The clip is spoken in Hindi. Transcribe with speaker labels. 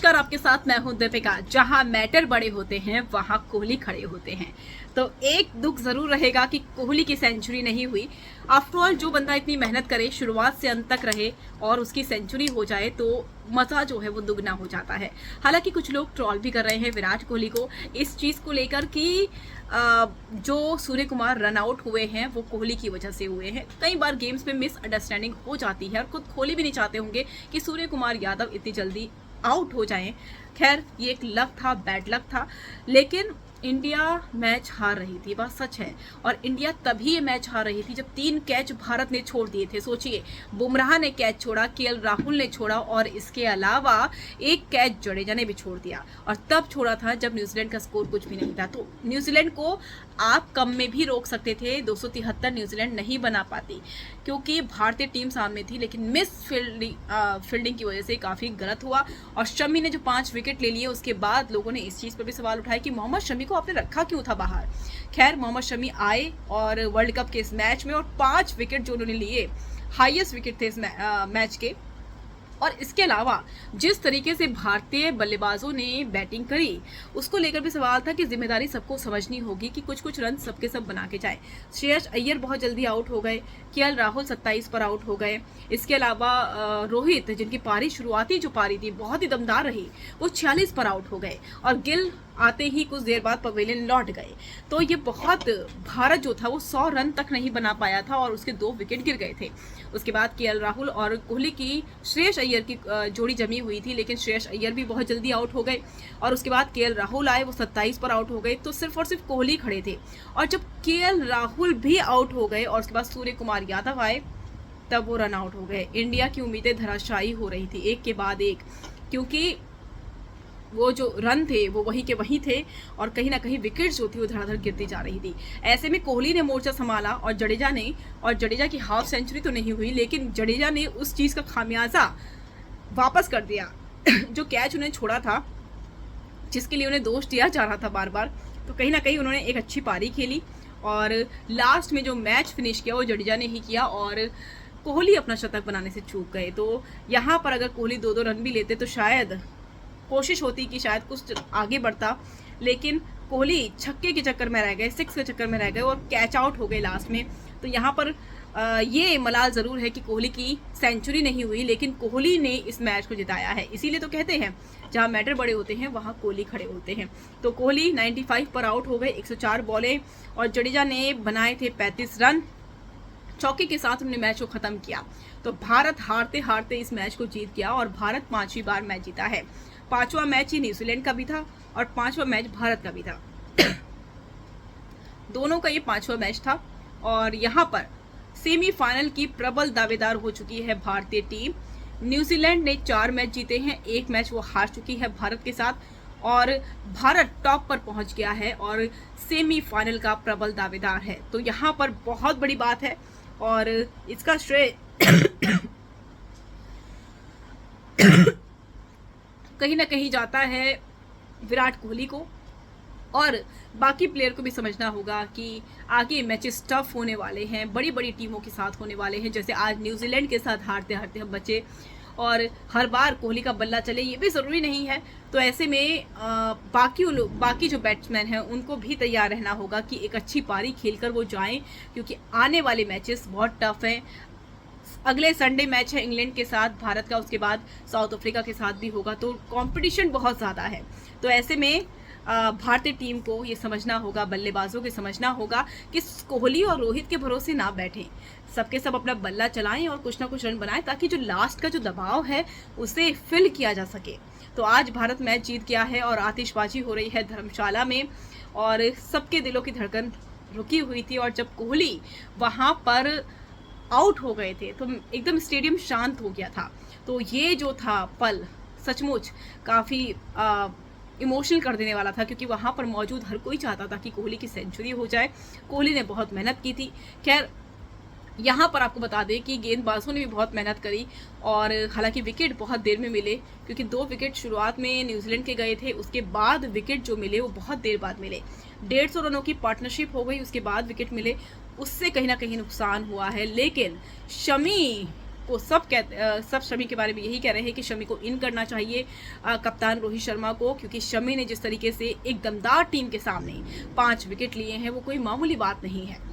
Speaker 1: नमस्कार, आपके साथ मैं हूं दीपिका। जहां मैटर बड़े होते हैं वहां कोहली खड़े होते हैं। तो एक दुख जरूर रहेगा कि कोहली की सेंचुरी नहीं हुई। आफ्टरऑल जो बंदा इतनी मेहनत करे, शुरुआत से अंत तक रहे और उसकी सेंचुरी हो जाए तो मजा जो है वो दुगना हो जाता है। हालांकि कुछ लोग ट्रोल भी कर रहे हैं विराट कोहली को इस चीज को लेकर कि जो सूर्य कुमार रन आउट हुए हैं वो कोहली की वजह से हुए हैं। कई बार गेम्स में मिसअंडरस्टैंडिंग हो जाती है और खुद कोहली भी नहीं चाहते होंगे कि सूर्य कुमार यादव इतनी जल्दी आउट हो जाएं। खैर, ये एक लक था, बैड लक था। लेकिन इंडिया मैच हार रही थी, बात सच है। और इंडिया तभी ये मैच हार रही थी जब 3 कैच भारत ने छोड़ दिए थे। सोचिए, बुमराह ने कैच छोड़ा, केएल राहुल ने छोड़ा और इसके अलावा एक कैच जडेजा ने भी छोड़ दिया। और तब छोड़ा था जब न्यूजीलैंड का स्कोर कुछ भी नहीं था। तो न्यूजीलैंड को आप कम में भी रोक सकते थे। 273 न्यूजीलैंड नहीं बना पाती क्योंकि भारतीय टीम सामने थी, लेकिन मिस फील्डिंग की वजह से काफी गलत हुआ। और शमी ने जो 5 विकेट ले लिए उसके बाद लोगों ने इस चीज पर भी सवाल उठाया कि मोहम्मद शमी को आपने रखा क्यों था बाहर। खैर, मोहम्मद शमी आए और वर्ल्ड कप के इस मैच में और 5 विकेट जो उन्होंने लिए, हाईएस्ट विकेट थे इस मैच के। और इसके अलावा जिस तरीके से भारतीय बल्लेबाजों ने बैटिंग करी उसको लेकर भी सवाल था कि जिम्मेदारी सबको समझनी होगी कि कुछ कुछ रन सबके सब बना के जाए। श्रेयस अय्यर बहुत जल्दी आउट हो गए, केएल राहुल 27 पर आउट हो गए। इसके अलावा रोहित, जिनकी पारी शुरुआती जो पारी थी बहुत ही दमदार रही, वो 46 पर आउट हो गए। और गिल आते ही कुछ देर बाद पवेलियन लौट गए। तो ये बहुत, भारत जो था वो 100 रन तक नहीं बना पाया था और उसके 2 विकेट गिर गए थे। उसके बाद केएल राहुल और कोहली की श्रेयस अय्यर की जोड़ी जमी हुई थी, लेकिन श्रेयस अय्यर भी बहुत जल्दी आउट हो गए। और उसके बाद केएल राहुल आए, वो 27 पर आउट हो गए। तो सिर्फ और सिर्फ कोहली खड़े थे। और जब केएल राहुल भी आउट हो गए और उसके बाद सूर्य कुमार यादव आए तब वो रन आउट हो गए। इंडिया की उम्मीदें धराशायी हो रही थी एक के बाद एक, क्योंकि वो जो रन थे वो वहीं के वहीं थे और कहीं ना कहीं विकेट जो थी वो धड़ाधड़ गिरती जा रही थी। ऐसे में कोहली ने मोर्चा संभाला और जडेजा की हाफ सेंचुरी तो नहीं हुई, लेकिन जडेजा ने उस चीज़ का खामियाजा वापस कर दिया जो कैच उन्हें छोड़ा था, जिसके लिए उन्हें दोष दिया जा रहा था बार बार। तो कहीं ना कहीं उन्होंने एक अच्छी पारी खेली और लास्ट में जो मैच फिनिश किया वो जडेजा ने ही किया और कोहली अपना शतक बनाने से चूक गए। तो यहाँ पर अगर कोहली 2-2 रन भी लेते तो शायद कोशिश होती कि शायद कुछ आगे बढ़ता, लेकिन कोहली छक्के के चक्कर में रह गए, 6 के चक्कर में रह गए और कैच आउट हो गए लास्ट में। तो यहाँ पर ये मलाल ज़रूर है कि कोहली की सेंचुरी नहीं हुई, लेकिन कोहली ने इस मैच को जिताया है। इसीलिए तो कहते हैं जहाँ मैटर बड़े होते हैं वहाँ कोहली खड़े होते हैं। तो कोहली 95 पर आउट हो गए, 104 बॉलें और जडेजा ने बनाए थे 35 रन। चौके के साथ उन्होंने मैच को खत्म किया। तो भारत हारते हारते इस मैच को जीत गया और भारत 5वीं बार मैच जीता है। 5वां मैच ही न्यूजीलैंड का भी था और 5वां मैच भारत का भी था। दोनों का ये 5वां मैच था और यहाँ पर सेमीफाइनल की प्रबल दावेदार हो चुकी है भारतीय टीम। न्यूजीलैंड ने 4 मैच जीते हैं, 1 मैच वो हार चुकी है भारत के साथ और भारत टॉप पर पहुंच गया है और सेमीफाइनल का प्रबल दावेदार है। तो यहाँ पर बहुत बड़ी बात है और इसका श्रेय कहीं ना कहीं जाता है विराट कोहली को। और बाकी प्लेयर को भी समझना होगा कि आगे मैचेस टफ होने वाले हैं, बड़ी बड़ी टीमों के साथ होने वाले हैं। जैसे आज न्यूजीलैंड के साथ हारते हारते हम बचे और हर बार कोहली का बल्ला चले ये भी ज़रूरी नहीं है। तो ऐसे में बाकी जो बैट्समैन हैं उनको भी तैयार रहना होगा कि एक अच्छी पारी खेलकर वो जाएं, क्योंकि आने वाले मैचेस बहुत टफ हैं। अगले संडे मैच है इंग्लैंड के साथ भारत का, उसके बाद साउथ अफ्रीका के साथ भी होगा। तो कंपटीशन बहुत ज़्यादा है। तो ऐसे में भारतीय टीम को ये समझना होगा, बल्लेबाजों को समझना होगा कि कोहली और रोहित के भरोसे ना बैठें, सबके सब अपना बल्ला चलाएं और कुछ ना कुछ रन बनाएं ताकि जो लास्ट का जो दबाव है उसे फिल किया जा सके। तो आज भारत मैच जीत गया है और आतिशबाजी हो रही है धर्मशाला में और सबके दिलों की धड़कन रुकी हुई थी। और जब कोहली वहाँ पर आउट हो गए थे तो एकदम स्टेडियम शांत हो गया था। तो ये जो था पल सचमुच काफ़ी इमोशनल कर देने वाला था, क्योंकि वहाँ पर मौजूद हर कोई चाहता था कि कोहली की सेंचुरी हो जाए। कोहली ने बहुत मेहनत की थी। खैर, यहाँ पर आपको बता दें कि गेंदबाजों ने भी बहुत मेहनत करी और हालांकि विकेट बहुत देर में मिले, क्योंकि 2 विकेट शुरुआत में न्यूजीलैंड के गए थे, उसके बाद विकेट जो मिले वो बहुत देर बाद मिले। 150 रनों की पार्टनरशिप हो गई, उसके बाद विकेट मिले, उससे कहीं ना कहीं नुकसान हुआ है। लेकिन शमी को सब शमी के बारे में यही कह रहे हैं कि शमी को इन करना चाहिए, कप्तान रोहित शर्मा को, क्योंकि शमी ने जिस तरीके से एक दमदार टीम के सामने 5 विकेट लिए हैं वो कोई मामूली बात नहीं है।